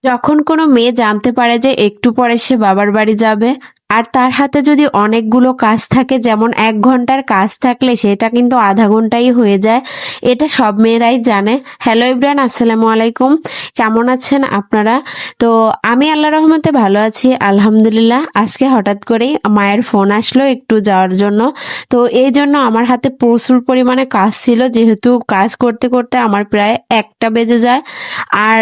যখন কোনো মেয়ে জানতে পারে যে একটু পরে সে বাবার বাড়ি যাবে আর তার হাতে যদি অনেকগুলো কাজ থাকে, যেমন 1 ঘন্টার কাজ থাকলে সেটা কিন্তু আধা ঘন্টাই হয়ে যায়, এটা সব মেয়েরাই জানে। হ্যালো ইব্রান, আসসালামু আলাইকুম। কেমন আছেন আপনারা? তো আমি আল্লাহ রহমতে ভালো আছি, আলহামদুলিল্লাহ। আজকে হঠাৎ করেই মায়ের ফোন আসলো একটু যাওয়ার জন্য। তো এই জন্য আমার হাতে প্রচুর পরিমাণে কাজ ছিল, যেহেতু কাজ করতে করতে আমার প্রায় 1টা বেজে যায়। আর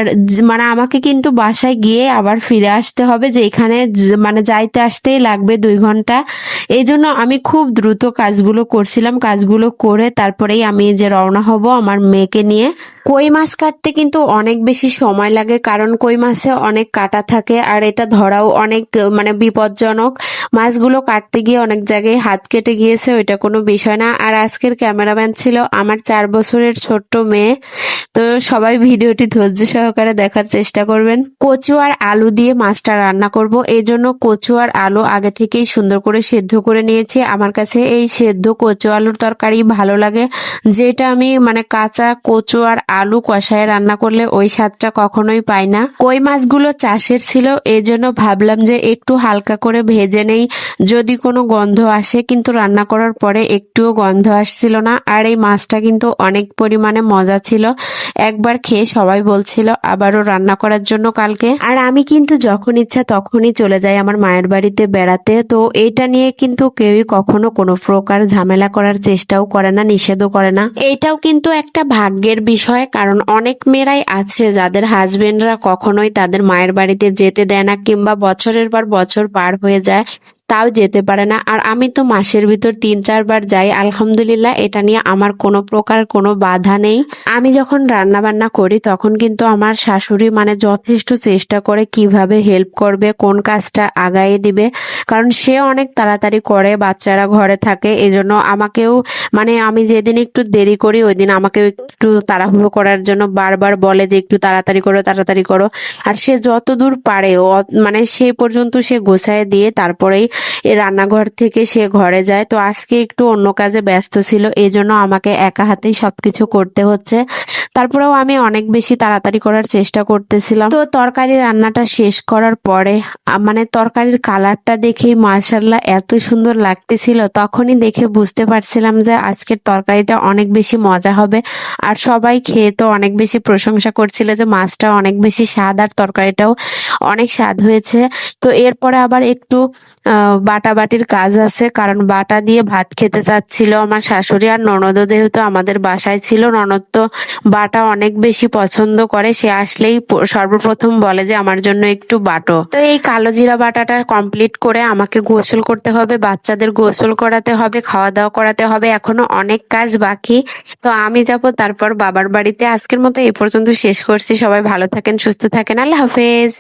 মানে আমাকে কিন্তু বাসায় গিয়ে আবার ফিরে আসতে হবে, যে এখানে মানে যাইতে আসতেই লাগবে 2 ঘন্টা। এই জন্য আমি খুব দ্রুত কাজগুলো করছিলাম, কাজগুলো করে তারপরেই আমি যে রওনা হব আমার মেয়েকে নিয়ে। কই মাছ কাটতে কিন্তু অনেক বেশি সময় লাগে, কারণ কই মাছে অনেক কাঁটা থাকে আর এটা ধরাও অনেক মানে বিপজ্জনক। মাছগুলো কাটতে গিয়ে অনেক জায়গায় হাত কেটে গিয়েছে, ওইটা কোনো বিষয় না। আর আজকের ক্যামেরাম্যান ছিল আমার 4 বছরের ছোট্ট মেয়ে। তো সবাই ভিডিওটি ধৈর্য সহকারে দেখার চেষ্টা করবেন। কচু আর আলু দিয়ে মাছটা রান্না করব, এই জন্য কচু আর আলু আগে থেকেই সুন্দর করে সেদ্ধ করে নিয়েছি। আমার কাছে এই সেদ্ধ কচু আলুর তরকারি ভালো লাগে, যেটা আমি মানে কাঁচা কচু আর আলু কষায় রান্না করলে ওই স্বাদটা কখনোই পাই না। কই মাছগুলো চাষের ছিল, এই জন্য ভাবলাম যে একটু হালকা করে ভেজে নেই, যদি কোনো গন্ধ আসে, কিন্তু রান্না করার পরে একটুও গন্ধ আসছিল না। আর এই মাছটা কিন্তু অনেক পরিমাণে মজা ছিল, একবার খেয়ে সবাই বলছিল আবারও রান্না করার জন্য কালকে। আর আমি কিন্তু যখন ইচ্ছা তখনই চলে যাই আমার মায়ের বাড়িতে বেড়াতে, তো এইটা নিয়ে কিন্তু কেউই কখনো কোনো প্রকার ঝামেলা করার চেষ্টাও করে না, নিষেধও করে না। এইটাও কিন্তু একটা ভাগ্যের বিষয়, কারণ অনেক মেয়েরাই আছে যাদের হাজবেন্ডরা কখনোই তাদের মায়ের বাড়িতে যেতে দেয় না, কিংবা বছরের পর বছর পার হয়ে যায় তাও যেতে পারে না। আর আমি তো মাসের ভিতর 3-4 বার যাই, আলহামদুলিল্লাহ, এটা নিয়ে আমার কোনো প্রকার কোনো বাধা নেই। আমি যখন রান্না বান্না করি তখন কিন্তু আমার শাশুড়ি মানে যথেষ্ট চেষ্টা করে কিভাবে হেল্প করবে, কোন কাজটা আগায়ে দিবে, কারণ সে অনেক তাড়াতাড়ি করে, বাচ্চারা ঘরে থাকে, এজন্য আমাকেও মানে আমি যেদিন একটু দেরি করি ওই দিন আমাকে একটু তাড়াহুড়ো করার জন্য বারবার বলে যে একটু তাড়াতাড়ি করো, তাড়াতাড়ি করো। আর সে যতদূর পারে মানে সেই পর্যন্ত সে গোছায় দিয়ে তারপরেই রান্নাঘর থেকে সে ঘরে যায়। তো আজকে একটু অন্য কাজে ব্যস্ত ছিল, এই জন্য আমাকে একা হাতেই সবকিছু করতে হচ্ছে। তারপরেও আমি অনেক বেশি তাড়াতাড়ি করার চেষ্টা করতেছিলাম। তো তরকারি রান্নাটা শেষ করার পরে মানে তরকারির কালারটা দেখেই মাশাআল্লাহ এত সুন্দর লাগতেছিল, তখনই দেখে বুঝতে পারছিলাম যে আজকের তরকারিটা অনেক বেশি মজা হবে। আর সবাই খেয়ে তো অনেক বেশি প্রশংসা করছিল যে মাছটা অনেক বেশি স্বাদ আর তরকারিটাও অনেক স্বাদ হয়েছে। তো এরপরে আবার একটু বাটাবাটির কাজ আছে, কারণ বাটা দিয়ে ভাত খেতে চাচ্ছিল আমার শাশুড়ি। আর ননদও যেহেতু আমাদের বাসায় ছিল, ননদ তো বাটা অনেক বেশি পছন্দ করে, সে আসলেই সর্বপ্রথম বলে যে আমার জন্য একটু বাটো। তো এই কালো জিরা বাটাটা কমপ্লিট করে আমাকে গোসল করতে হবে, বাচ্চাদের গোসল করাতে হবে, খাওয়া দাওয়া করাতে হবে, এখনো অনেক কাজ বাকি। তো আমি যাব তারপর বাবার বাড়িতে। আজকের মতো এ পর্যন্ত শেষ করছি। সবাই ভালো থাকেন, সুস্থ থাকেন, আল্লাহ হাফেজ।